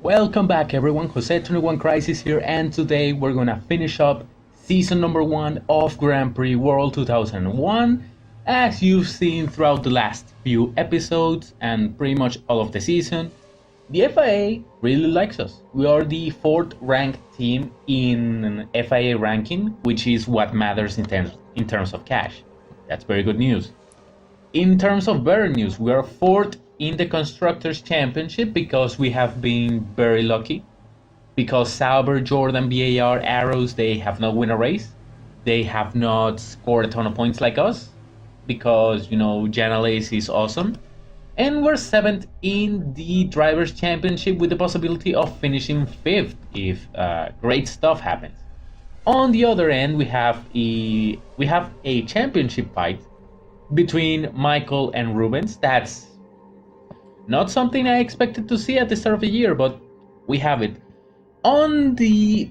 Welcome back everyone, Jose21 Crisis here, and today we're gonna finish up season number 1 of Grand Prix World 2001. As you've seen throughout the last few episodes and pretty much all of the season, the FIA really likes us. We are the 4th ranked team in FIA ranking, which is what matters in terms of cash. That's very good news. In terms of better news, we are 4th in the Constructors' Championship because we have been very lucky. Because Sauber, Jordan, BAR, Arrows, they have not won a race. They have not scored a ton of points like us. Because, Janelace is awesome. And we're 7th in the Drivers' Championship with the possibility of finishing 5th if great stuff happens. On the other end, we have a championship fight between Michael and Rubens. That's not something I expected to see at the start of the year, but we have it. On the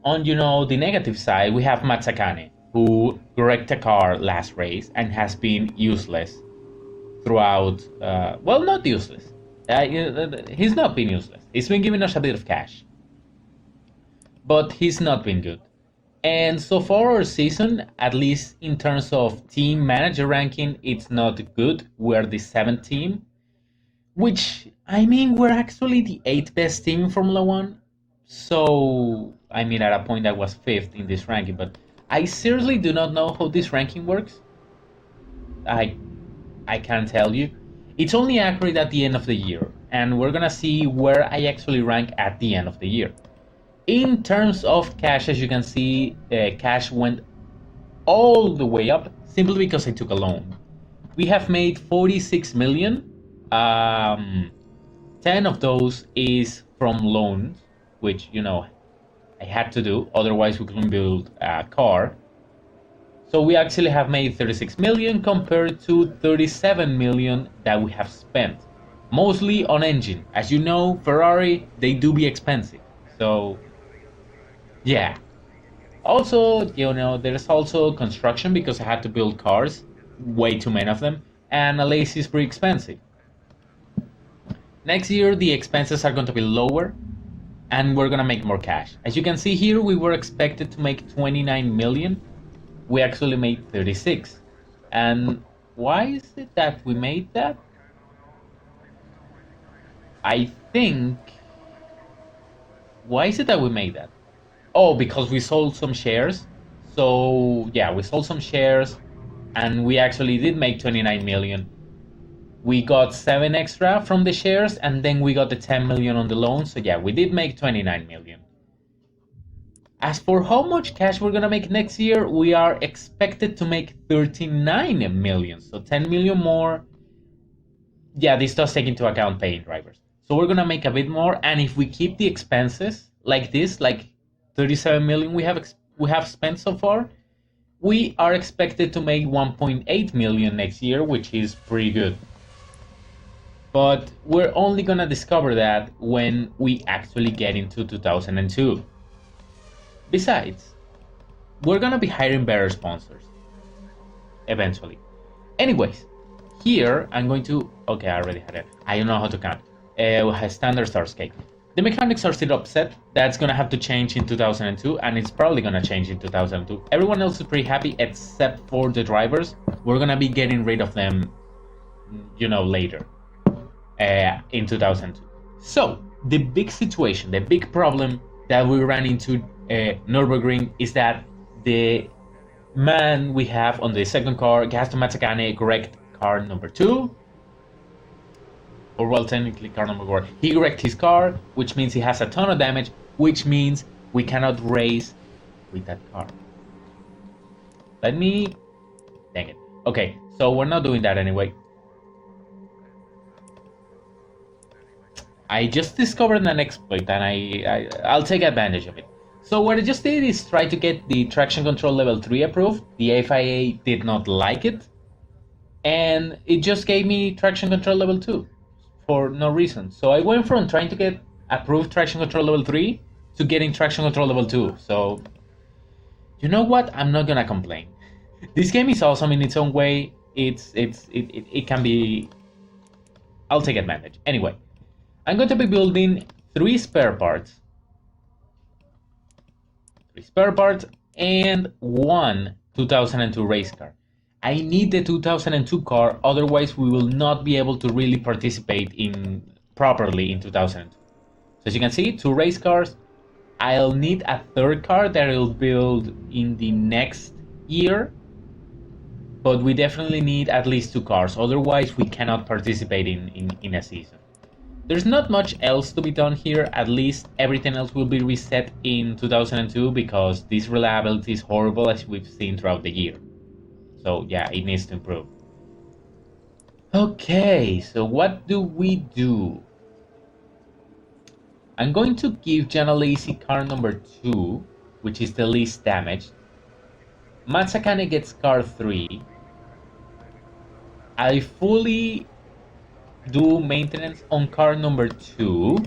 negative side, we have Matsakane, who wrecked a car last race and has been useless throughout. Not useless. He's not been useless. He's been giving us a bit of cash, but he's not been good. And so far our season, at least in terms of team manager ranking, it's not good. We're the 7th team, which, we're actually the 8th best team in Formula 1. So, at a point I was 5th in this ranking, but I seriously do not know how this ranking works. I can't tell you. It's only accurate at the end of the year, and we're gonna see where I actually rank at the end of the year. In terms of cash, as you can see, cash went all the way up simply because I took a loan. We have made 46 million. 10 of those is from loans, which, I had to do, otherwise we couldn't build a car. So we actually have made 36 million compared to 37 million that we have spent, mostly on engine. As you know, Ferrari, they do be expensive. So, yeah. Also, there's also construction because I had to build cars, way too many of them, and a lace is pretty expensive. Next year, the expenses are going to be lower, and we're going to make more cash. As you can see here, we were expected to make 29 million. We actually made 36. And why is it that we made that? Why is it that we made that? Oh, because we sold some shares. So, yeah, we sold some shares, and we actually did make 29 million. We got 7 extra from the shares, and then we got the 10 million on the loan. So yeah, we did make 29 million. As for how much cash we're gonna make next year, we are expected to make 39 million. So 10 million more. Yeah, this does take into account paying drivers. So we're gonna make a bit more, and if we keep the expenses like this, like 37 million we have spent so far, we are expected to make 1.8 million next year, which is pretty good. But we're only gonna discover that when we actually get into 2002. Besides, we're gonna be hiring better sponsors eventually. Anyways, here I'm going to. Okay, I already had it. I don't know how to count. Standard start scale. The mechanics are still upset. That's gonna have to change in 2002, and it's probably gonna change in 2002. Everyone else is pretty happy except for the drivers. We're gonna be getting rid of them, later. In 2002. So, the big situation, the big problem that we ran into Nürburgring is that the man we have on the second car, Gaston Matsakane, correct car number 2, or technically car number 4. He wrecked his car, which means he has a ton of damage, which means we cannot race with that car. Dang it. Okay, so we're not doing that anyway. I just discovered an exploit, and I'll take advantage of it. So what I just did is try to get the traction control level 3 approved. The FIA did not like it, and it just gave me traction control level 2 for no reason. So I went from trying to get approved traction control level 3 to getting traction control level 2. So, you know what? I'm not gonna complain. This game is awesome in its own way. It can be. I'll take advantage. Anyway, I'm going to be building 3 spare parts. 3 spare parts and 1 2002 race car. I need the 2002 car, otherwise we will not be able to really participate properly in 2002. So as you can see, 2 race cars. I'll need a 3rd car that I'll build in the next year, but we definitely need at least 2 cars, otherwise we cannot participate in a season. There's not much else to be done here, at least everything else will be reset in 2002 because this reliability is horrible as we've seen throughout the year. So yeah, it needs to improve. Okay, so what do we do? I'm going to give Janalesi car number 2, which is the least damaged. Matsakane gets car 3. I fully do maintenance on car number 2,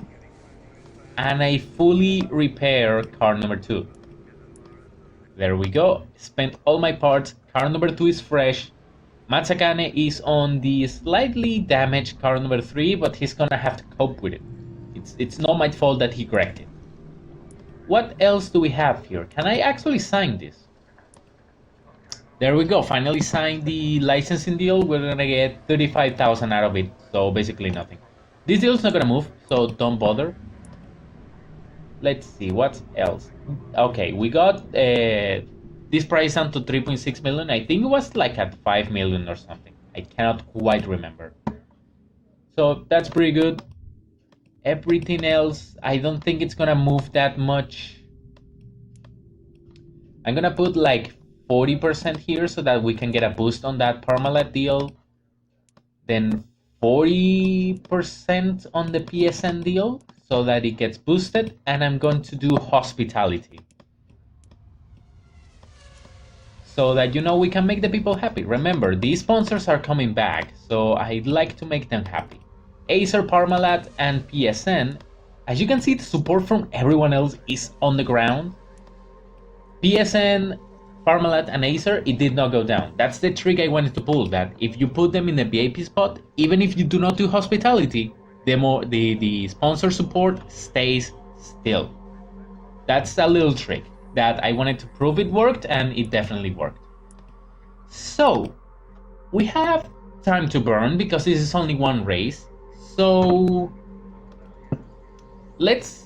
and I fully repair car number 2. There we go. Spent all my parts. Car number 2 is fresh. Matsakane is on the slightly damaged car number 3, but he's gonna have to cope with it. It's not my fault that he corrected. What else do we have here? Can I actually sign this? There we go. Finally signed the licensing deal. We're gonna get 35,000 out of it. So basically nothing. This deal's not gonna move, so don't bother. Let's see, what else? Okay, we got this price down to 3.6 million. I think it was like at 5 million or something. I cannot quite remember. So that's pretty good. Everything else, I don't think it's gonna move that much. I'm gonna put like 40% here so that we can get a boost on that Parmalat deal. Then 40% on the PSN deal so that it gets boosted. And I'm going to do hospitality, so that, you know, we can make the people happy. Remember, these sponsors are coming back, so I'd like to make them happy. Acer, Parmalat, and PSN. As you can see, the support from everyone else is on the ground. PSN, Parmalat, and Acer, it did not go down. That's the trick I wanted to pull, that if you put them in the VIP spot, even if you do not do hospitality, the sponsor support stays still. That's a little trick that I wanted to prove it worked, and it definitely worked. So, we have time to burn because this is only one race. So, let's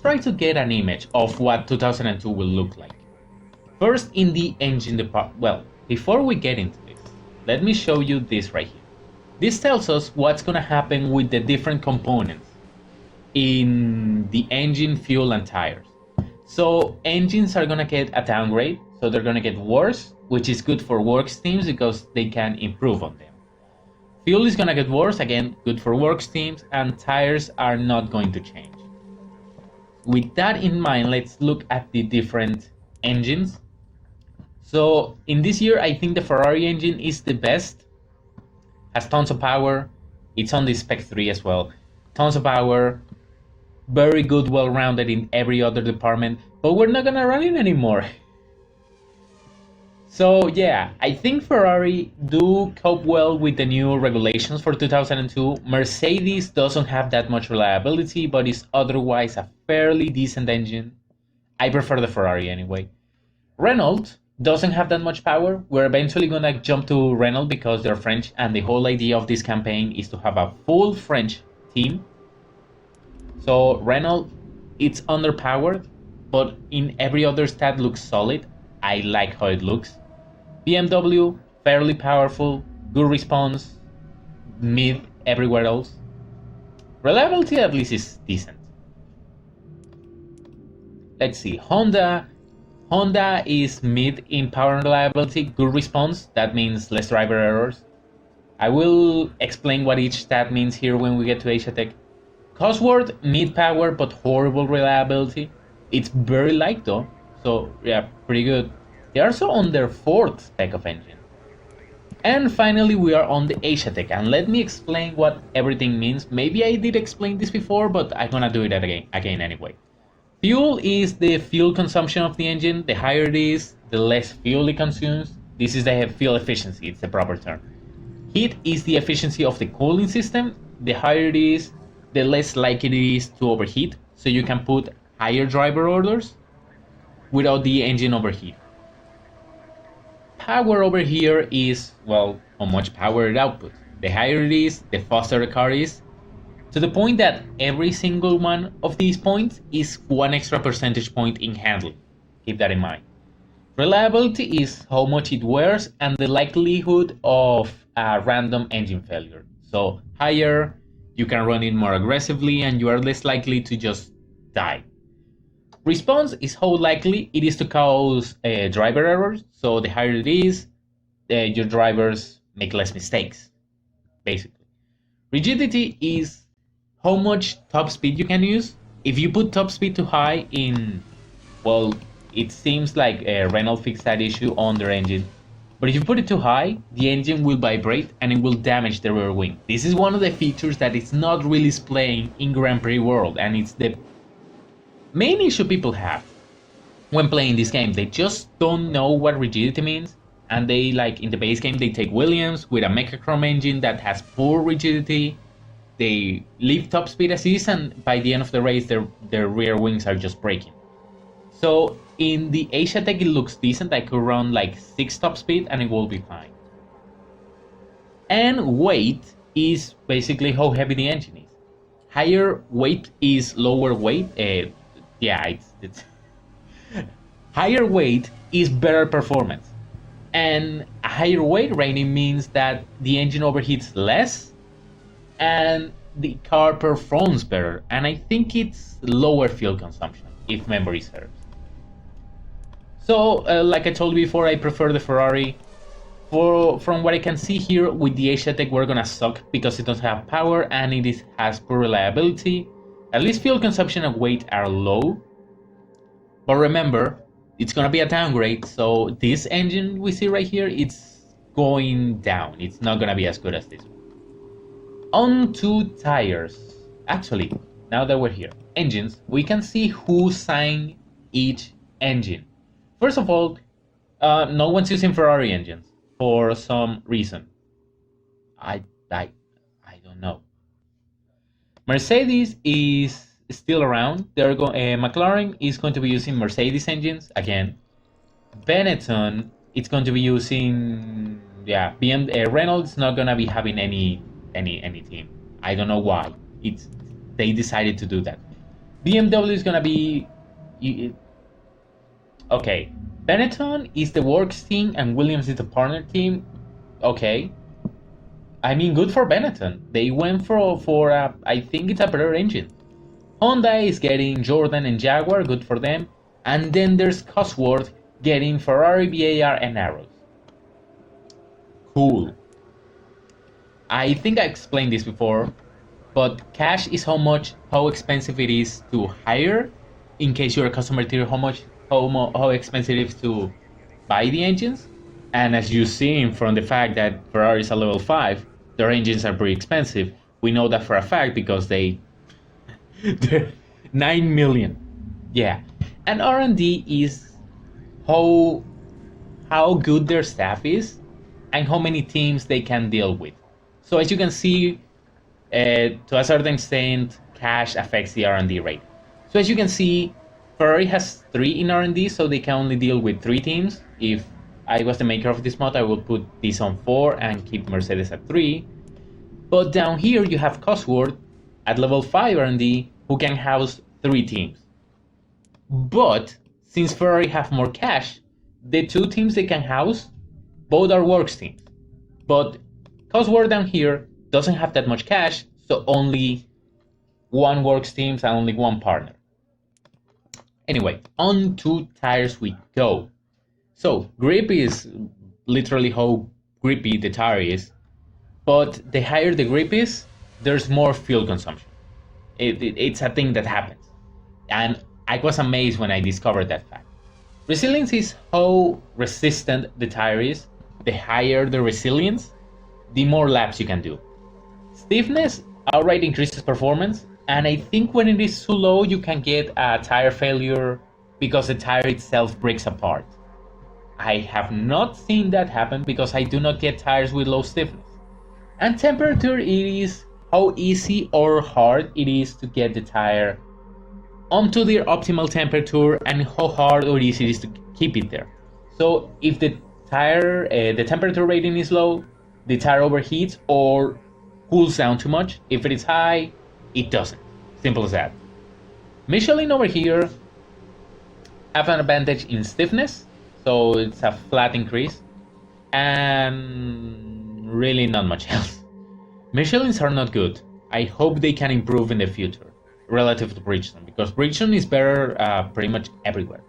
try to get an image of what 2002 will look like. First, in the engine department. Well, before we get into this, let me show you this right here. This tells us what's gonna happen with the different components in the engine, fuel, and tires. So engines are gonna get a downgrade, so they're gonna get worse, which is good for works teams because they can improve on them. Fuel is gonna get worse, again, good for works teams, and tires are not going to change. With that in mind, let's look at the different engines. So in this year, I think the Ferrari engine is the best. Has tons of power. It's on the Spec 3 as well. Tons of power. Very good, well-rounded in every other department. But we're not gonna run it anymore. So yeah, I think Ferrari do cope well with the new regulations for 2002. Mercedes doesn't have that much reliability, but is otherwise a fairly decent engine. I prefer the Ferrari anyway. Renault doesn't have that much power. We're eventually gonna jump to Renault because they're French, and the whole idea of this campaign is to have a full French team. So Renault, it's underpowered, but in every other stat looks solid. I like how it looks. BMW, fairly powerful, good response, mid everywhere else. Reliability at least is decent. Let's see, Honda is mid in power and reliability, good response, that means less driver errors. I will explain what each stat means here when we get to Asia Tech. Cosworth, mid power but horrible reliability. It's very light though, so yeah, pretty good. They are also on their 4th spec of engine. And finally we are on the Asia Tech, and let me explain what everything means. Maybe I did explain this before, but I'm gonna do it again anyway. Fuel is the fuel consumption of the engine. The higher it is, the less fuel it consumes. This is the fuel efficiency, it's the proper term. Heat is the efficiency of the cooling system. The higher it is, the less likely it is to overheat. So you can put higher driver orders without the engine overheat. Power over here is, well, how much power it outputs. The higher it is, the faster the car is, to the point that every single one of these points is one extra percentage point in handling. Keep that in mind. Reliability is how much it wears and the likelihood of a random engine failure. So higher, you can run it more aggressively and you are less likely to just die. Response is how likely it is to cause driver errors. So the higher it is, your drivers make less mistakes, basically. Rigidity is how much top speed you can use. If you put top speed too high in, well, it seems like Renault fixed that issue on their engine. But if you put it too high, the engine will vibrate and it will damage the rear wing. This is one of the features that is not really displaying in Grand Prix World, and it's the main issue people have when playing this game. They just don't know what rigidity means, and they, like in the base game, they take Williams with a Mechachrome engine that has poor rigidity. They leave top speed as is, and by the end of the race, their rear wings are just breaking. So in the Asia Tech, it looks decent. I could run like 6 top speed and it will be fine. And weight is basically how heavy the engine is. Higher weight is lower weight. It's higher weight is better performance. And a higher weight rating means that the engine overheats less and the car performs better. And I think it's lower fuel consumption, if memory serves. So, like I told you before, I prefer the Ferrari. From what I can see here, with the Asia Tech, we're gonna suck because it doesn't have power and it has poor reliability. At least fuel consumption and weight are low. But remember, it's gonna be a downgrade, so this engine we see right here, it's going down. It's not gonna be as good as this one. On to tires. Actually, now that we're here, engines, we can see who signed each engine. First of all, no one's using Ferrari engines for some reason. I don't know. Mercedes is still around. McLaren is going to be using Mercedes engines again. Benetton, it's going to be using Renault is not gonna be having any team. I don't know why. They decided to do that. BMW is gonna be. Okay, Benetton is the works team and Williams is the partner team. Okay, I mean, good for Benetton. They went for I think it's a better engine. Honda is getting Jordan and Jaguar, good for them. And then there's Cosworth getting Ferrari, VAR, and Arrows. Cool. I think I explained this before, but cash is how expensive it is to hire. In case you're a customer tier, how expensive it is to buy the engines. And as you've seen from the fact that Ferrari is a level 5, their engines are pretty expensive. We know that for a fact because they're 9 million. Yeah. And R&D is how good their staff is and how many teams they can deal with. So as you can see, to a certain extent, cash affects the R&D rate. So as you can see, Ferrari has 3 in R&D, so they can only deal with 3 teams. If I was the maker of this mod, I would put this on 4 and keep Mercedes at 3. But down here you have Cosworth at level 5 R&D who can house 3 teams. But since Ferrari have more cash, the 2 teams they can house, both are works teams. But Cosworth down here doesn't have that much cash, so only 1 works teams and only 1 partner. Anyway, on to tires we go. So, grip is literally how grippy the tire is, but the higher the grip is, there's more fuel consumption. It's a thing that happens, and I was amazed when I discovered that fact. Resilience is how resistant the tire is. The higher the resilience, the more laps you can do. Stiffness outright increases performance, and I think when it is too low, you can get a tire failure because the tire itself breaks apart. I have not seen that happen because I do not get tires with low stiffness. And temperature, it is how easy or hard it is to get the tire onto their optimal temperature and how hard or easy it is to keep it there. So if the tire, the temperature rating is low, the tire overheats or cools down too much. If it is high, it doesn't. Simple as that. Michelin over here have an advantage in stiffness, so it's a flat increase, and really not much else. Michelins are not good. I hope they can improve in the future relative to Bridgestone, because Bridgestone is better pretty much everywhere.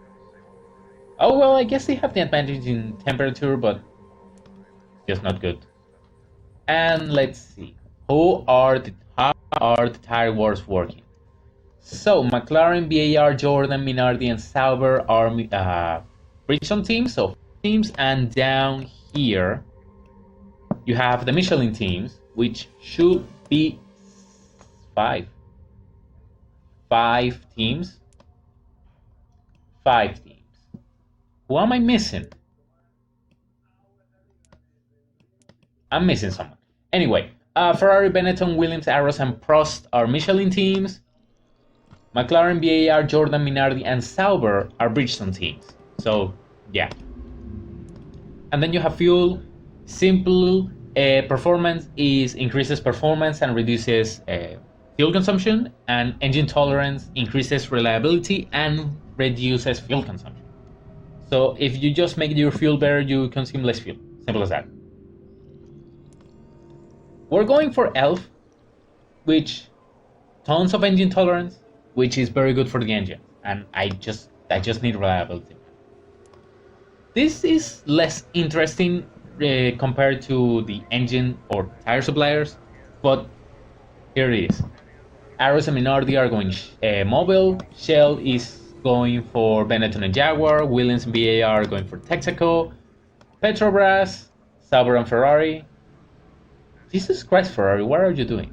Oh well, I guess they have the advantage in temperature, but just not good. And let's see, how are the tire wars working? So McLaren, BAR, Jordan, Minardi, and Sauber are Bridgestone teams, so teams, and down here you have the Michelin teams, which should be five teams. Who am I missing? I'm missing someone. Anyway, Ferrari, Benetton, Williams, Arrows, and Prost are Michelin teams. McLaren, BAR, Jordan, Minardi, and Sauber are Bridgestone teams. So, yeah. And then you have fuel. Simple performance increases performance and reduces fuel consumption, and engine tolerance increases reliability and reduces fuel consumption. So if you just make your fuel better, you consume less fuel. Simple as that. We're going for ELF, which tons of engine tolerance, which is very good for the engine, and I just need reliability. This is less interesting compared to the engine or tire suppliers, but here it is. Arrows and Minardi are going Mobile, Shell is going for Benetton and Jaguar, Williams and BAR are going for Texaco, Petrobras, Sauber and Ferrari. Jesus Christ, Ferrari, what are you doing?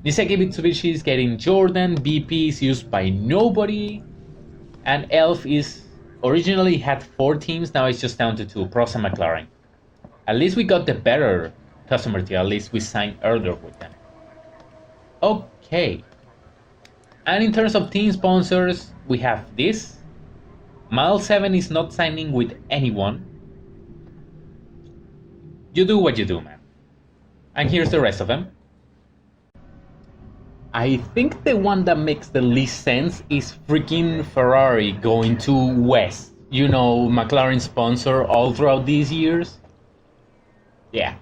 Niseki Mitsubishi is getting Jordan, BP is used by nobody, and ELF is originally had 4 teams, now it's just down to 2, Prost and McLaren. At least we got the better customer deal, at least we signed earlier with them. Okay. And in terms of team sponsors, we have this. Mile 7 is not signing with anyone. You do what you do, man. And here's the rest of them. I think the one that makes the least sense is freaking Ferrari going to West. You know, McLaren sponsor all throughout these years. Yeah.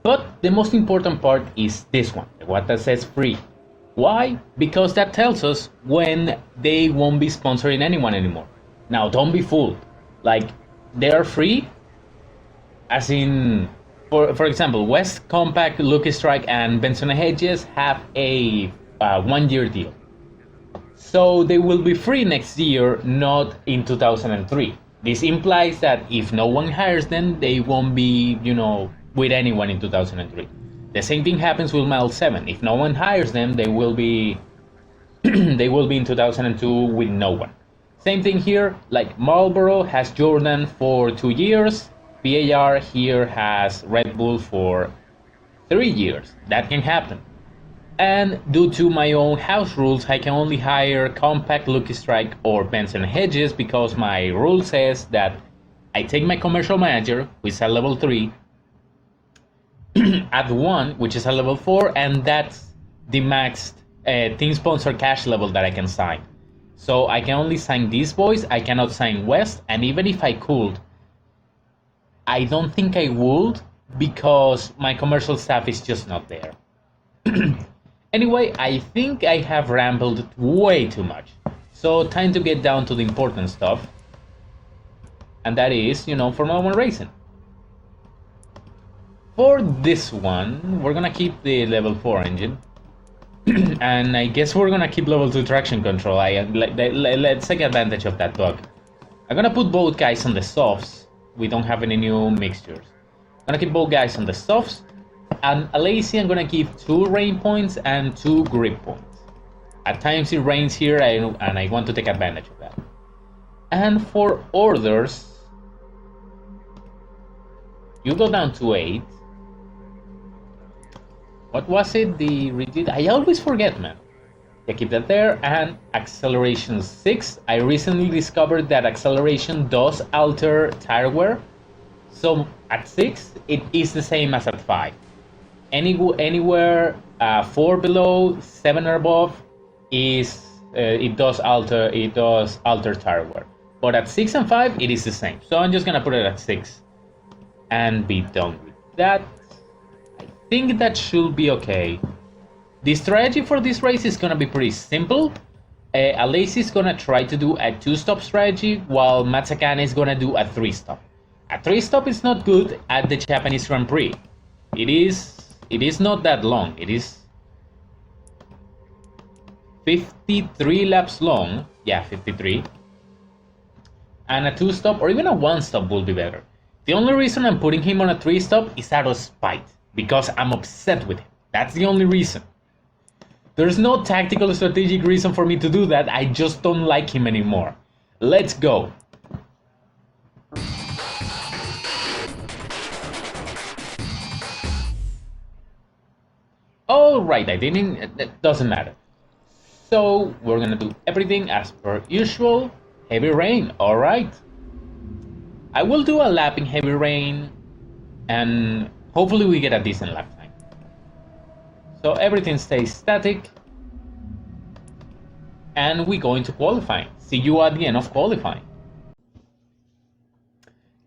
But the most important part is this one, the one that says free. Why? Because that tells us when they won't be sponsoring anyone anymore. Now, don't be fooled. Like, they are free, as in, for example, West, Compact, Lucky Strike, and Benson and Hedges have a 1-year deal. So they will be free next year, not in 2003. This implies that if no one hires them, they won't be, with anyone in 2003. The same thing happens with Mile 7. If no one hires them, they will be they will be in 2002 with no one. Same thing here, like Marlboro has Jordan for 2 years, BAR here has Red Bull for 3 years. That can happen. And due to my own house rules, I can only hire Compact, Lucky Strike, or Benson Hedges because my rule says that I take my commercial manager, who is at level 3, at 1, which is a level 4, and that's the max team sponsor cash level that I can sign. So I can only sign these boys, I cannot sign West, and even if I could, I don't think I would, because my commercial staff is just not there. Anyway, I think I have rambled way too much. So time to get down to the important stuff. And that is, Formula 1 racing. For this one, we're gonna keep the level 4 engine. And I guess we're gonna keep level 2 traction control. Let's take advantage of that bug. I'm gonna put both guys on the softs. We don't have any new mixtures. I'm gonna keep both guys on the softs. And Lazy, I'm gonna give 2 rain points and 2 grip points. At times it rains here, and I want to take advantage of that. And for orders, you go down to 8. What was it? The rigid? I always forget, man. Yeah, keep that there. And acceleration 6. I recently discovered that acceleration does alter tire wear. So at 6, it is the same as at 5. Anywhere 4 below, 7 or above, is it does alter tire wear. But at 6 and 5, it is the same. So I'm just gonna put it at 6 and be done with that. I think that should be okay. The strategy for this race is gonna be pretty simple. Alesi is gonna try to do a 2-stop strategy, while Mazzacane is gonna do a 3-stop. A 3-stop is not good at the Japanese Grand Prix. It is not that long. It is 53 laps long. Yeah, 53. And a 2-stop or even a 1-stop will be better. The only reason I'm putting him on a 3-stop is out of spite, because I'm upset with him. That's the only reason. There's no tactical strategic reason for me to do that. I just don't like him anymore. Let's go. Alright, I didn't. It doesn't matter. So we're gonna do everything as per usual. Heavy rain, alright. I will do a lap in heavy rain, and hopefully we get a decent lap time. So everything stays static, and we go into qualifying. See you at the end of qualifying.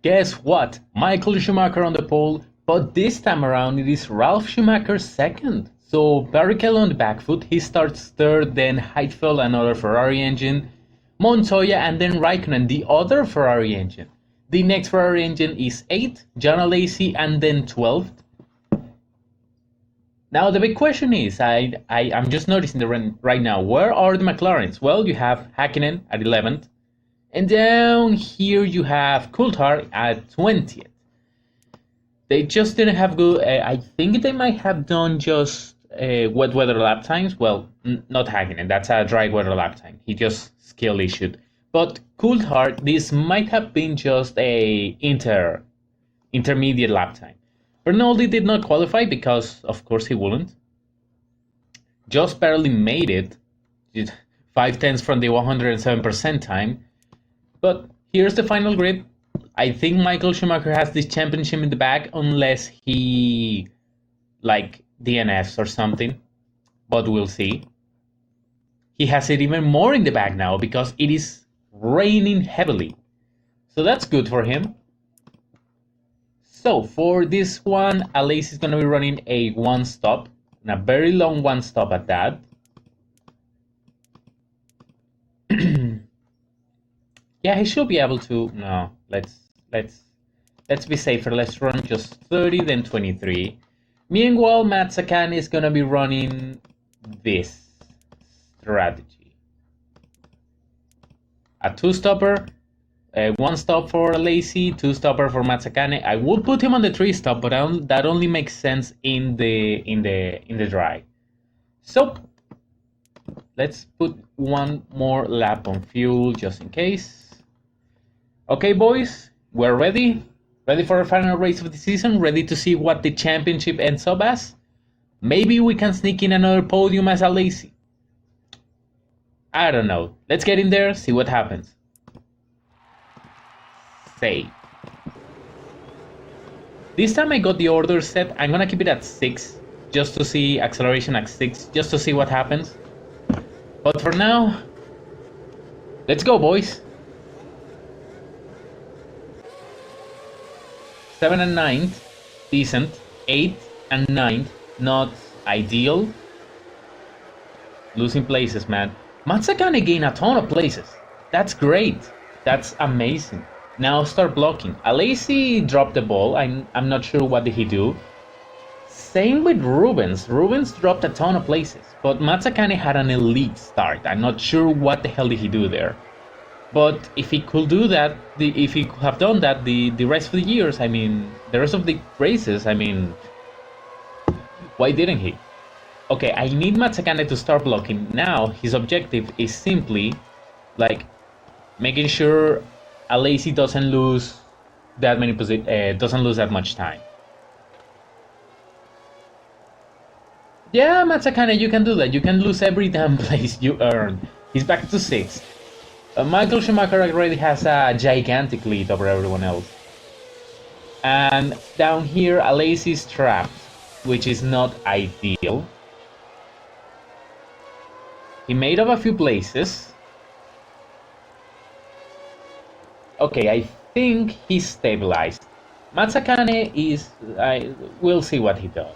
Guess what? Michael Schumacher on the pole, but this time around it is Ralf Schumacher second. So Barrichello on the back foot, he starts third, then Heidfeld, another Ferrari engine, Montoya, and then Raikkonen, the other Ferrari engine. The next Ferrari engine is 8th, John Alesi, and then 12th. Now the big question is, I'm just noticing right now, where are the McLarens? Well, you have Hakkinen at 11th, and down here you have Coulthard at 20th. They just didn't have good, I think they might have done just wet weather lap times. Well, not Hakkinen, that's a dry weather lap time. He just skill issued. But Coulthard, this might have been just a intermediate lap time. Bernaldi did not qualify because, of course, he wouldn't. Just barely made it, 5/10 from the 107% time. But here's the final grid. I think Michael Schumacher has this championship in the bag unless he, like, DNFs or something. But we'll see. He has it even more in the bag now because it is raining heavily. So that's good for him. So for this one, Alesi is going to be running a 1-stop, and a very long 1-stop at that. Yeah, he should be able to. No, let's be safer. Let's run just 30, then 23. Meanwhile, Mazzacane is going to be running this strategy. A 2-stopper, a 1-stop for Alesi, 2-stopper for Mazzacane. I would put him on the 3-stop, but that only makes sense in the dry. So let's put one more lap on fuel just in case. Okay, boys, we're ready. Ready for our final race of the season. Ready to see what the championship ends up as. Maybe we can sneak in another podium as Alesi. I don't know. Let's get in there, see what happens. Save. This time I got the order set. I'm gonna keep it at 6, just to see acceleration at 6, just to see what happens. But for now, let's go, boys. 7 and 9th, decent. 8th and 9th, not ideal. Losing places, man. Mazzacane gained a ton of places. That's great. That's amazing. Now start blocking. Alesi dropped the ball. I'm not sure what did he do. Same with Rubens. Rubens dropped a ton of places. But Mazzacane had an elite start. I'm not sure what the hell did he do there. But if he could do that, if he could have done that the rest of the years, I mean, the rest of the races, I mean, why didn't he? Okay, I need Mazzacane to start blocking. Now, his objective is simply, like, making sure Alesi doesn't lose that many doesn't lose that much time. Yeah, Matsakane, you can do that. You can lose every damn place you earned. He's back to 6th. Michael Schumacher already has a gigantic lead over everyone else. And down here, Alesi's trapped, which is not ideal. He made up a few places. Okay, I think he's stabilized. Matsakane is... we'll see what he does.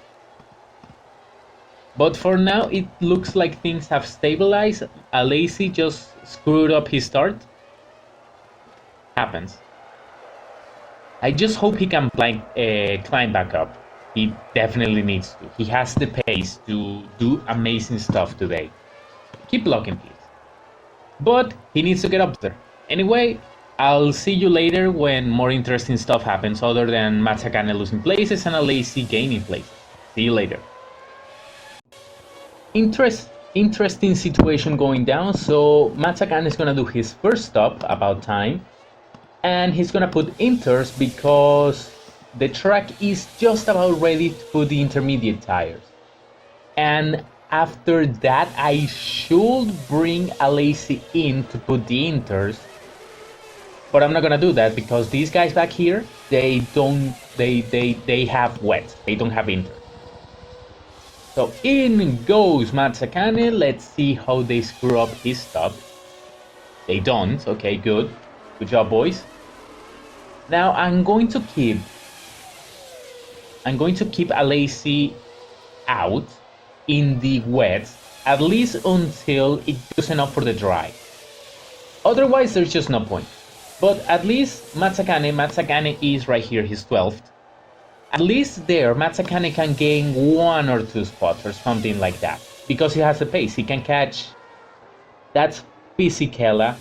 But for now, it looks like things have stabilized. Alesi just screwed up his start. Happens. I just hope he can climb back up. He definitely needs to. He has the pace to do amazing stuff today. Keep blocking, please. But he needs to get up there. Anyway, I'll see you later when more interesting stuff happens other than Matsakane losing places and Alesi gaining places. See you later. Interesting situation going down. So Matsakane is gonna do his first stop about time. And he's gonna put inters because the track is just about ready to put the intermediate tires. And after that, I should bring Alesi in to put the inters. But I'm not gonna do that because these guys back here, they have wet. They don't have inters. So in goes Matsakane. Let's see how they screw up his stop. They don't. Okay, good. Good job, boys. Now I'm going to keep Alesi out in the wet at least until it goes enough for the dry. Otherwise, there's just no point. But at least Matsakane is right here. He's 12th. At least there, Matsakane can gain 1 or 2 spots or something like that because he has the pace. He can catch. That's Fisichella.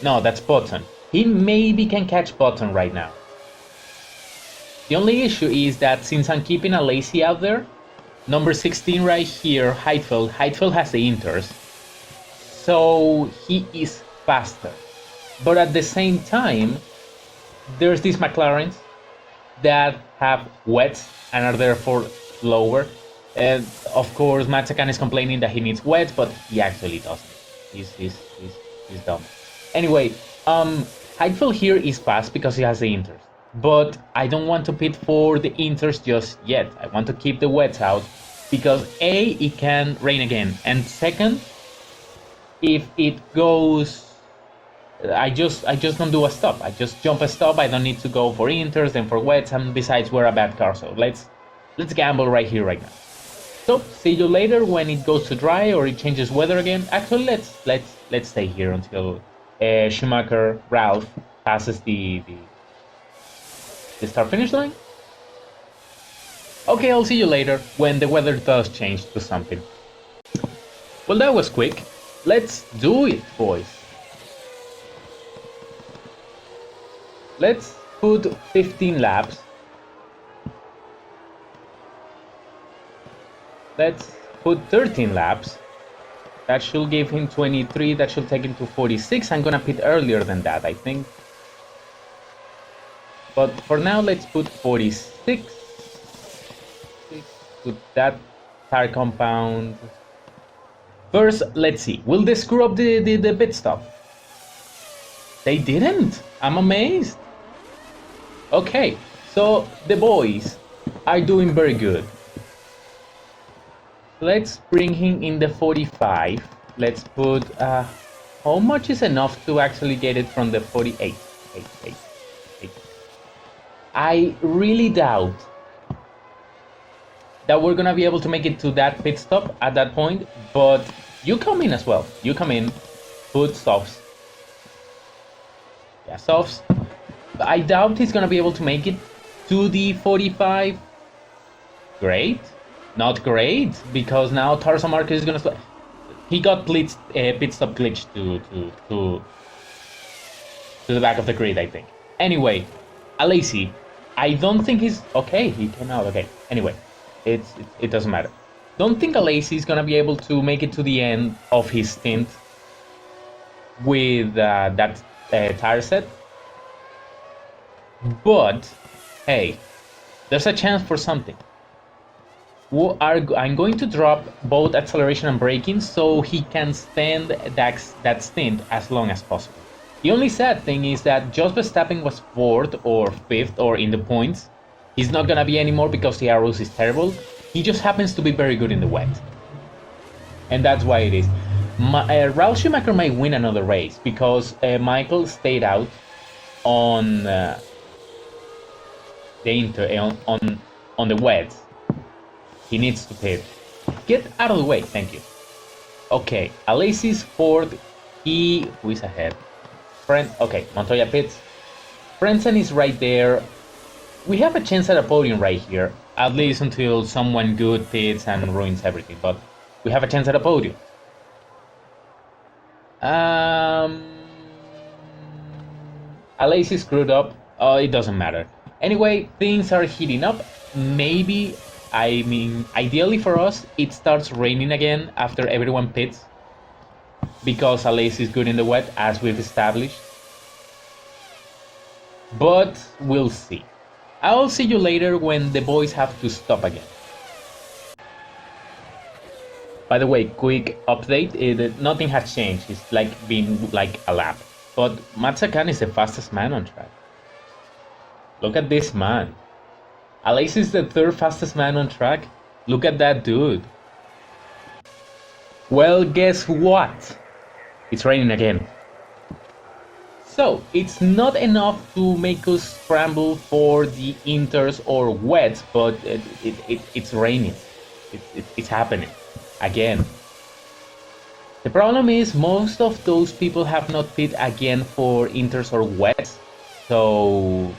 No, that's Button. He maybe can catch Button right now. The only issue is that since I'm keeping Alesi out there, number 16 right here, Heidfeld has the inters, so he is faster. But at the same time, there's these McLarens that have wets and are therefore slower. And of course, Matsakane is complaining that he needs wet, but he actually doesn't. He's dumb. Anyway, Heidfeld here is fast because he has the inters. But I don't want to pit for the inters just yet. I want to keep the wets out because A, it can rain again. And second, if it goes, I just don't do a stop. I just jump a stop. I don't need to go for inters and for wets. And besides, we're a bad car, so let's gamble right here, right now. So see you later when it goes to dry or it changes weather again. Actually, let's stay here until Schumacher Ralph passes the start finish line. Okay, I'll see you later when the weather does change to something. Well, that was quick. Let's do it, boys. Let's put 15 laps. Let's put 13 laps. That should give him 23. That should take him to 46. I'm gonna pit earlier than that, I think. But for now, let's put 46. Put that tire compound. First, let's see. Will they screw up the pit stop? They didn't. I'm amazed. Okay, so the boys are doing very good. Let's bring him in the 45. Let's put... how much is enough to actually get it from the 48? I really doubt that we're gonna be able to make it to that pit stop at that point, but you come in as well. You come in, put softs. Yeah, softs. I doubt he's gonna be able to make it to the 45. Great. Not great, because now Tarso Marquez is gonna... He got pit stop glitched to the back of the grid, I think. Anyway, Alesi, I don't think he's... Okay, he came out, okay. Anyway, it doesn't matter. Don't think Alesi is gonna be able to make it to the end of his stint with that tire set. But, hey, there's a chance for something. I'm going to drop both acceleration and braking so he can stand that stint as long as possible. The only sad thing is that Jos Verstappen was 4th or 5th or in the points. He's not gonna be anymore because the arrows is terrible. He just happens to be very good in the wet. And that's why it is. Ralf Schumacher might win another race because Michael stayed out on the on the wet. He needs to pit. Get out of the way, thank you. Okay, Alesi's 4th. Who is ahead? Okay, Montoya pits. Frentzen is right there. We have a chance at a podium right here, at least until someone good pits and ruins everything. But we have a chance at a podium. Alesi screwed up. Oh, it doesn't matter. Anyway, things are heating up. Maybe, I mean, ideally for us, it starts raining again after everyone pits. Because Alesi is good in the wet, as we've established. But we'll see. I'll see you later when the boys have to stop again. By the way, quick update, nothing has changed. It's like been like a lap. But Matsakan is the fastest man on track. Look at this man. Alesi is the 3rd fastest man on track. Look at that dude. Well, guess what? It's raining again. So, it's not enough to make us scramble for the inters or wets, but it's raining. It's happening. Again. The problem is most of those people have not pit again for inters or wets, so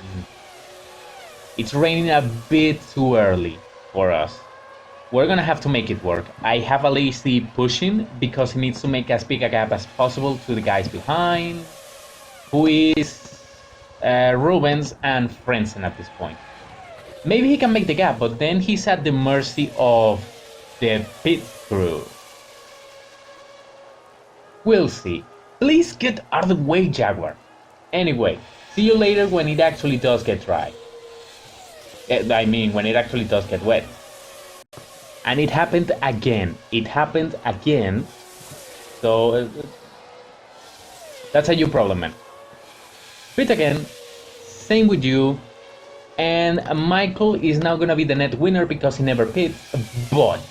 it's raining a bit too early for us. We're gonna have to make it work. I have Alesi pushing because he needs to make as big a gap as possible to the guys behind, who is Rubens and Frentzen at this point. Maybe he can make the gap, but then he's at the mercy of the pit crew. We'll see. Please get out of the way, Jaguar. Anyway, see you later when it actually does get dry. I mean, when it actually does get wet. And it happened again. It happened again. So, that's a you problem, man. Pit again. Same with you. And Michael is now gonna be the net winner because he never pit. But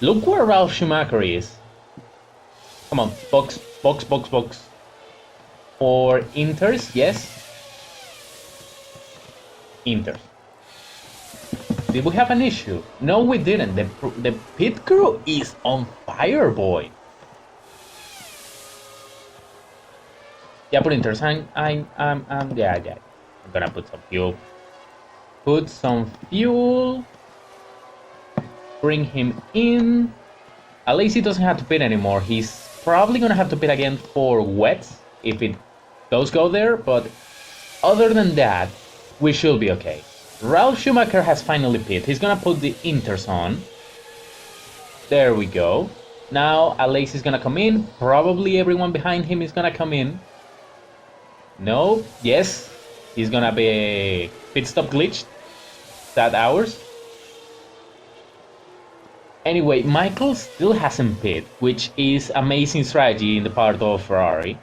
look where Ralf Schumacher is. Come on, box. For Inters, yes. Inters. Did we have an issue? No, we didn't. The pit crew is on fire, boy. Yeah, put Inters. Yeah. I'm gonna put some fuel. Put some fuel. Bring him in. Alesi doesn't have to pit anymore. He's probably gonna have to pit again for wets if it does go there, but other than that, we should be okay. Ralf Schumacher has finally pit. He's gonna put the Inters on. There we go. Now Alesi is gonna come in. Probably everyone behind him is gonna come in. No, yes, he's gonna be pit stop glitched. Sad hours. Anyway, Michael still hasn't pit, which is amazing strategy in the part of Ferrari.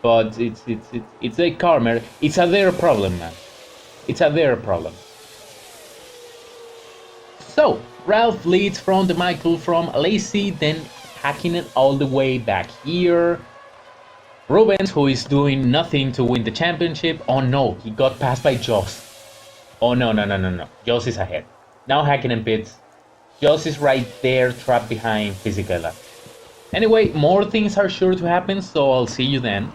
But it's a karma. It's a their problem, man. It's a their problem. So, Ralph leads from the Michael from Alesi, then hacking it all the way back here. Rubens, who is doing nothing to win the championship. Oh no, he got passed by Jos. Oh no. Jos is ahead. Now Hakkinen pits. Jos is right there, trapped behind Fisichella. Anyway, more things are sure to happen, so I'll see you then.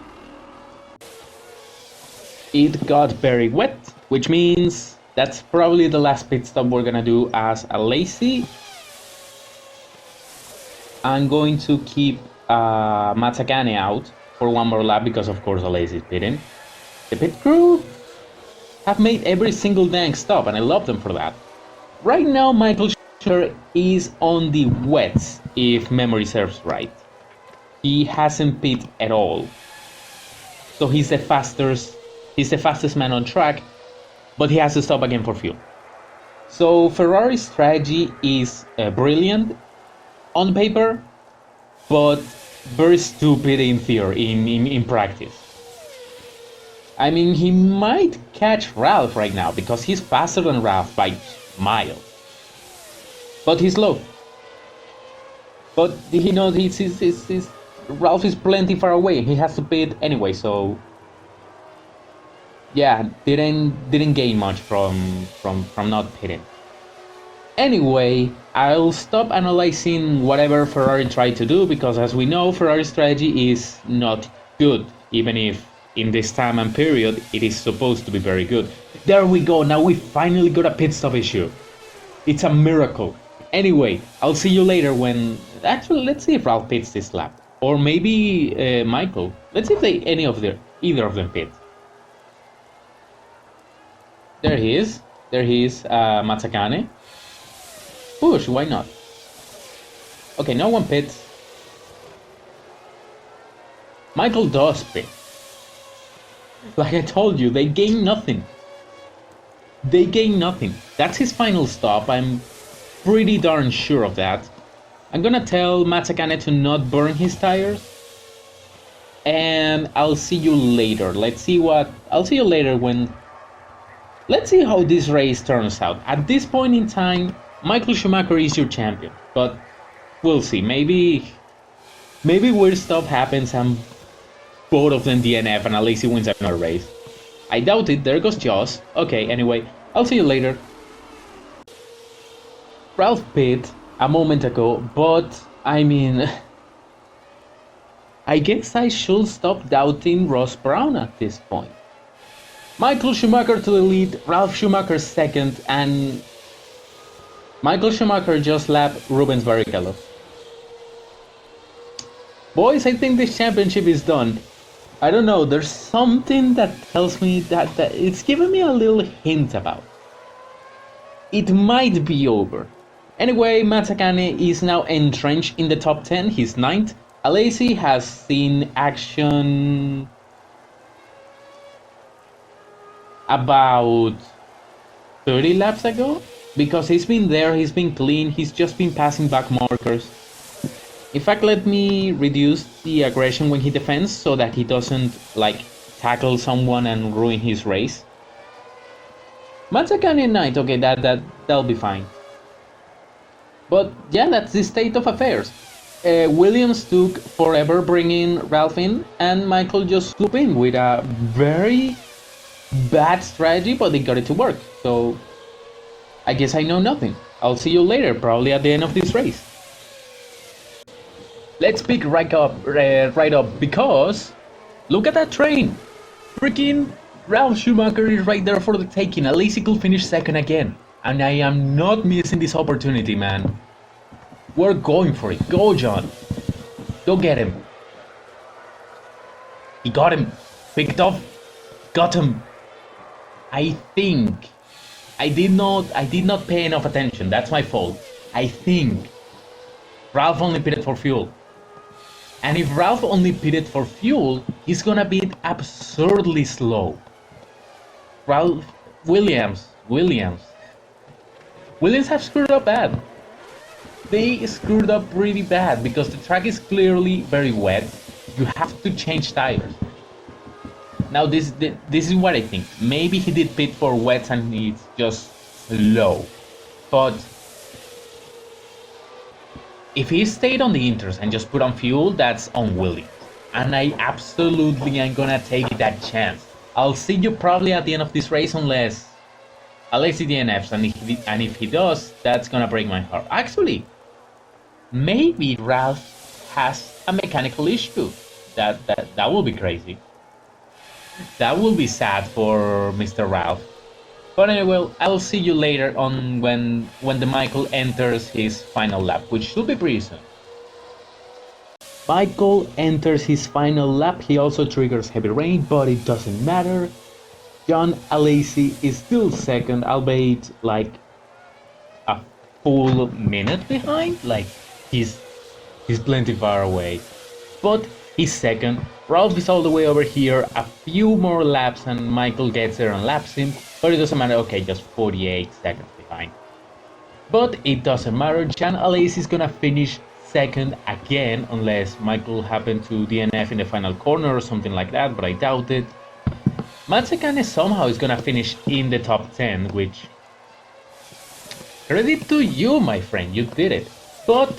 It got very wet, which means that's probably the last pit stop we're gonna do as Alesi. I'm going to keep Mazzacane out for one more lap because of course Alesi is pitting. The pit crew have made every single dang stop and I love them for that. Right now Michael is on the wets, if memory serves right. He hasn't pit at all. So he's the fastest man on track, but he has to stop again for fuel. So Ferrari's strategy is brilliant on paper, but very stupid in theory, in practice. I mean, he might catch Ralph right now because he's faster than Ralph by miles. But he's slow. But he knows Ralph is plenty far away. He has to pit anyway, so yeah, didn't gain much from not pitting. Anyway, I'll stop analyzing whatever Ferrari tried to do because, as we know, Ferrari's strategy is not good, even if in this time and period it is supposed to be very good. There we go, now we finally got a pit stop issue. It's a miracle. Anyway, I'll see you later when... Actually, let's see if Ralph pits this lap. Or maybe Michael. Let's see if either of them pit. There he is. There he is, Mazzacane. Push, why not? Okay, no one pits. Michael does pit. Like I told you, they gain nothing. They gain nothing. That's his final stop, I'm pretty darn sure of that. I'm gonna tell Mazzacane to not burn his tires. And I'll see you later. I'll see you later when... Let's see how this race turns out. At this point in time, Michael Schumacher is your champion. But we'll see. Maybe weird stuff happens and both of them DNF and Alesi wins another race. I doubt it. There goes Joss. Okay, anyway, I'll see you later. Ralph pit a moment ago, but I mean... I guess I should stop doubting Ross Brown at this point. Michael Schumacher to the lead, Ralph Schumacher second, and Michael Schumacher just lapped Rubens Barrichello. Boys, I think this championship is done. I don't know, there's something that tells me that it's giving me a little hint about. It might be over. Anyway, Mazzacane is now entrenched in the top 10, he's 9th. Alesi has seen action about 30 laps ago, because he's been there, he's been clean, he's just been passing back markers. In fact, let me reduce the aggression when he defends so that he doesn't like tackle someone and ruin his race. Mazzacane 9th, okay, that'll be fine. But yeah, that's the state of affairs. Williams took forever bringing Ralph in, and Michael just swooped in with a very bad strategy, but they got it to work. So I guess I know nothing. I'll see you later, probably at the end of this race. Let's pick right up because look at that train. Freaking Ralph Schumacher is right there for the taking. Alesi could finish second again, and I am not missing this opportunity, man. We're going for it. Go, John. Go get him. He got him. Picked off. Got him. I think I did not pay enough attention. That's my fault. I think Ralph only pitted for fuel. And if Ralph only pitted for fuel, he's gonna be absurdly slow. Williams have screwed up bad. They screwed up really bad because the track is clearly very wet. You have to change tires. Now this is what I think. Maybe he did pit for wets and he's just slow. But if he stayed on the inters and just put on fuel, that's on Williams. And I absolutely am gonna take that chance. I'll see you probably at the end of this race unless he DNFs, and if he does, that's gonna break my heart. Actually, maybe Ralph has a mechanical issue. That will be crazy. That will be sad for Mr. Ralph. But anyway, I'll see you later on when the Michael enters his final lap, which should be pretty soon. Michael enters his final lap. He also triggers heavy rain, but it doesn't matter. John Alesi is still second, albeit like a full minute behind. Like he's plenty far away, but he's second. Ralph is all the way over here. A few more laps and Michael gets there and laps him, but it doesn't matter. Okay, just 48 seconds. fine. But it doesn't matter. Jan Alesi is gonna finish second again, unless Michael happened to DNF in the final corner or something like that, but I doubt it. Mazzacane somehow is gonna finish in the top 10, which... credit to you, my friend, you did it. But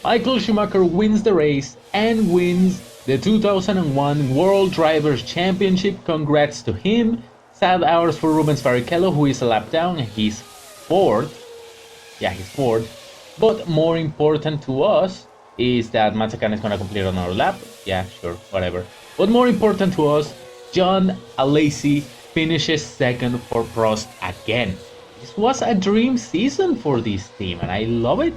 Michael Schumacher wins the race and wins the 2001 World Drivers' Championship. Congrats to him. Sad hours for Rubens Barrichello, who is a lap down, and he's fourth. Yeah, he's fourth. But more important to us is that Mazzacane is gonna complete another lap. Yeah, sure, whatever. But more important to us, Jan Alesi finishes second for Prost again. This was a dream season for this team, and I love it.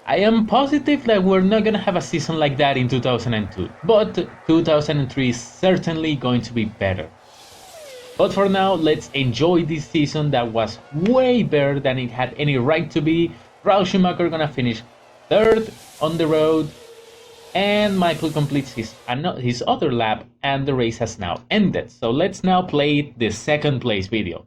I am positive that we're not gonna have a season like that in 2002, but 2003 is certainly going to be better. But for now, let's enjoy this season that was way better than it had any right to be. Ralf Schumacher gonna finish third on the road, and Michael completes his other lap, and the race has now ended. So let's now play the second place video.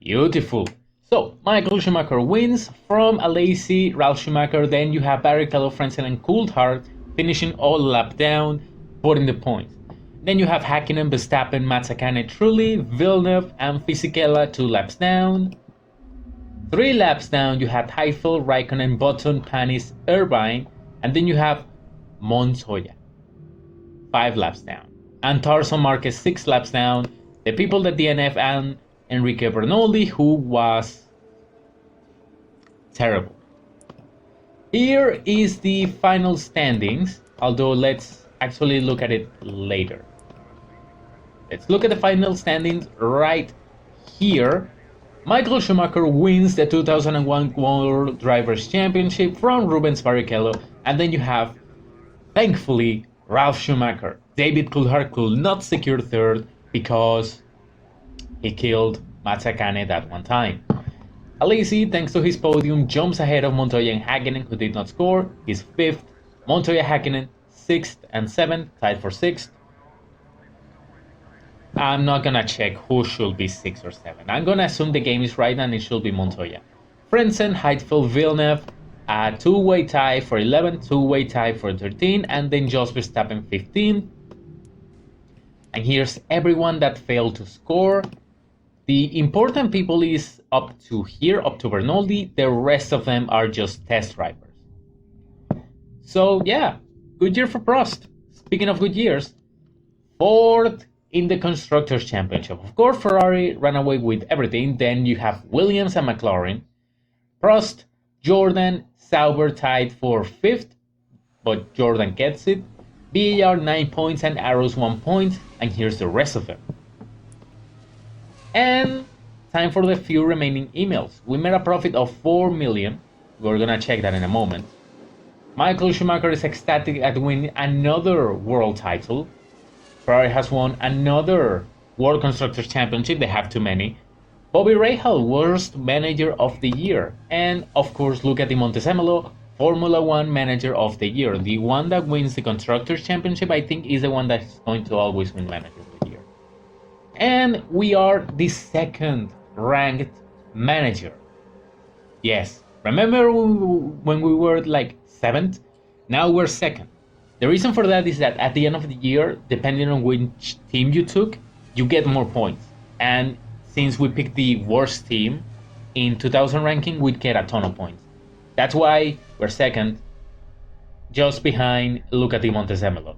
Beautiful. So, Michael Schumacher wins from Alesi, Ralf Schumacher, then you have Barrichello, Frentzen and Coulthard finishing all lap down, putting the points. Then you have Hakkinen, Verstappen, Mazzacane, Trulli, Villeneuve and Fisichella 2 laps down. 3 laps down you have Heifel, Raikkonen, Button, Panis, Irvine, and then you have Montoya 5 laps down. And Tarso Marquez 6 laps down. The people that DNF and Enrique Bernoldi, who was terrible. Here is the final standings, although let's actually look at it later. Let's look at the final standings right here. Michael Schumacher wins the 2001 World Drivers' Championship from Rubens Barrichello, and then you have, thankfully, Ralf Schumacher. David Coulthard could not secure third because he killed Mazzacane that one time. Alesi, thanks to his podium, jumps ahead of Montoya and Hakkinen, who did not score. He's 5th. Montoya, Hakkinen 6th and 7th, tied for 6th. I'm not gonna check who should be 6 or 7. I'm gonna assume the game is right and it should be Montoya. Frentzen, Heidfeld, Villeneuve, a two-way tie for 11, two-way tie for 13, and then Jos Verstappen 15. And here's everyone that failed to score. The important people is up to here, up to Bernoldi. The rest of them are just test drivers. So yeah, good year for Prost. Speaking of good years, 4th in the Constructors' Championship. Of course, Ferrari ran away with everything. Then you have Williams and McLaren. Prost, Jordan, Sauber tied for 5th, but Jordan gets it. VAR 9 points and Arrows 1 point, and here's the rest of them. And time for the few remaining emails. We made a profit of 4 million. We're gonna check that in a moment. Michael Schumacher is ecstatic at winning another world title. Ferrari has won another World Constructors' Championship. They have too many. Bobby Rahal, Worst Manager of the Year. And of course, Luca Di Montezemolo, Formula 1 Manager of the Year. The one that wins the Constructors' Championship, I think, is the one that's going to always win Manager of the Year. And we are the 2nd ranked manager. Yes, remember when we were like 7th? Now we're 2nd. The reason for that is that at the end of the year, depending on which team you took, you get more points. And since we picked the worst team in 2000 ranking, we'd get a ton of points. That's why we're 2nd, just behind Luca Di Montezemolo,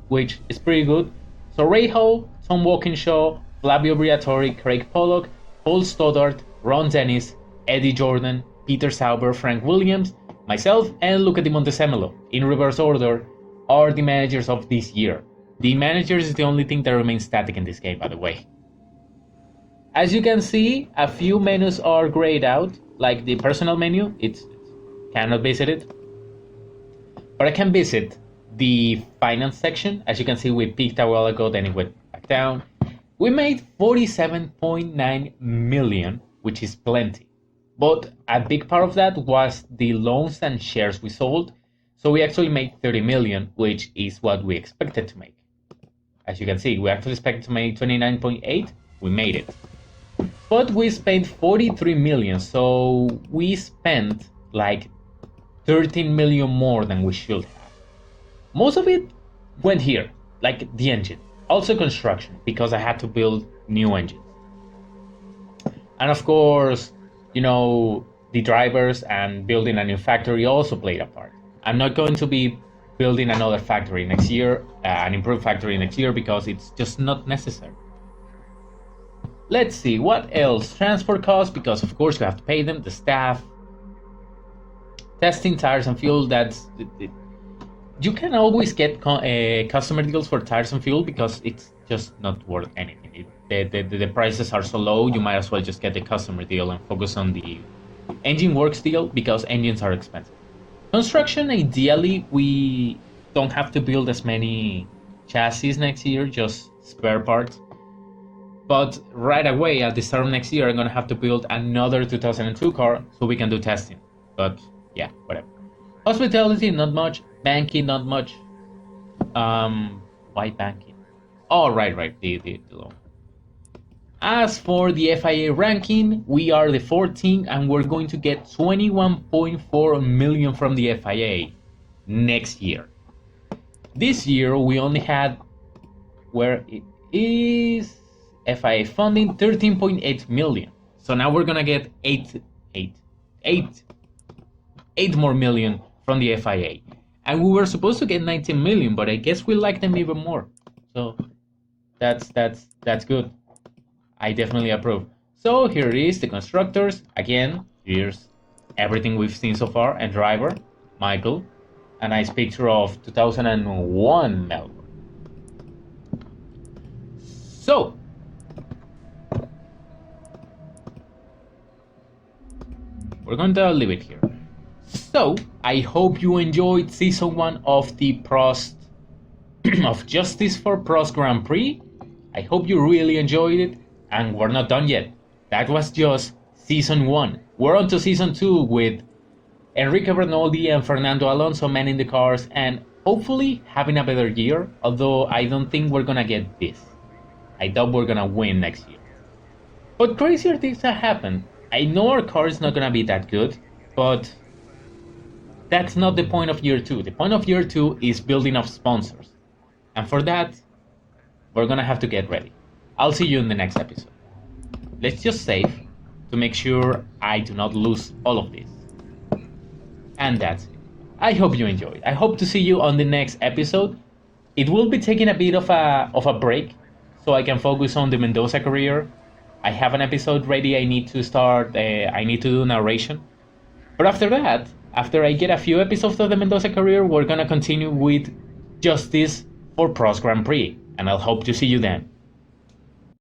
which is pretty good. So Rahal, Tom Walkinshaw, Flavio Briatore, Craig Pollock, Paul Stoddart, Ron Dennis, Eddie Jordan, Peter Sauber, Frank Williams, myself, and Luca Di Montezemolo, in reverse order, are the managers of this year. The managers is the only thing that remains static in this game, by the way. As you can see, a few menus are grayed out, like the personal menu, it's cannot visit it. But I can visit the finance section. As you can see, we peaked a while ago, then it went back down. We made 47.9 million, which is plenty. But a big part of that was the loans and shares we sold. So we actually made 30 million, which is what we expected to make. As you can see, we actually expected to make 29.8, we made it. But we spent 43 million, so we spent like 13 million more than we should have. Most of it went here, like the engine. Also construction, because I had to build new engines. And of course, you know, the drivers and building a new factory also played a part. I'm not going to be building another factory next year, an improved factory next year, because it's just not necessary. Let's see, what else? Transport costs, because of course you have to pay them, the staff. Testing tires and fuel, you can always get customer deals for tires and fuel because it's just not worth anything. The prices are so low, you might as well just get the customer deal and focus on the engine works deal because engines are expensive. Construction, ideally, we don't have to build as many chassis next year, just spare parts. But right away, at the start of next year, I'm gonna have to build another 2002 car so we can do testing. But yeah, whatever. Hospitality, not much. Banking, not much. Why banking? Oh, right, the loan. As for the FIA ranking, we are the 14th and we're going to get 21.4 million from the FIA next year. This year we only had, where it is, FIA funding 13.8 million. So now we're gonna get 8 more million from the FIA. And we were supposed to get 19 million, but I guess we like them even more. So that's good. I definitely approve. So here it is, the constructors. Again, here's everything we've seen so far. And driver, Michael. A nice picture of 2001 Melbourne. So, we're going to leave it here. So, I hope you enjoyed season 1 of the Prost of Justice for Prost Grand Prix. I hope you really enjoyed it. And we're not done yet. That was just season 1. We're on to season 2 with Enrique Bernoldi and Fernando Alonso manning the cars and hopefully having a better year, although I don't think we're gonna get this. I doubt we're gonna win next year. But crazier things have happened. I know our car is not gonna be that good, but that's not the point of year 2. The point of year 2 is building up sponsors. And for that, we're gonna have to get ready. I'll see you in the next episode. Let's just save to make sure I do not lose all of this. And that's it. I hope you enjoyed. I hope to see you on the next episode. It will be taking a bit of a break so I can focus on the Mendoza career. I have an episode ready. I need to start. I need to do narration. But after that, after I get a few episodes of the Mendoza career, we're gonna continue with Justice for Prost Grand Prix. And I'll hope to see you then.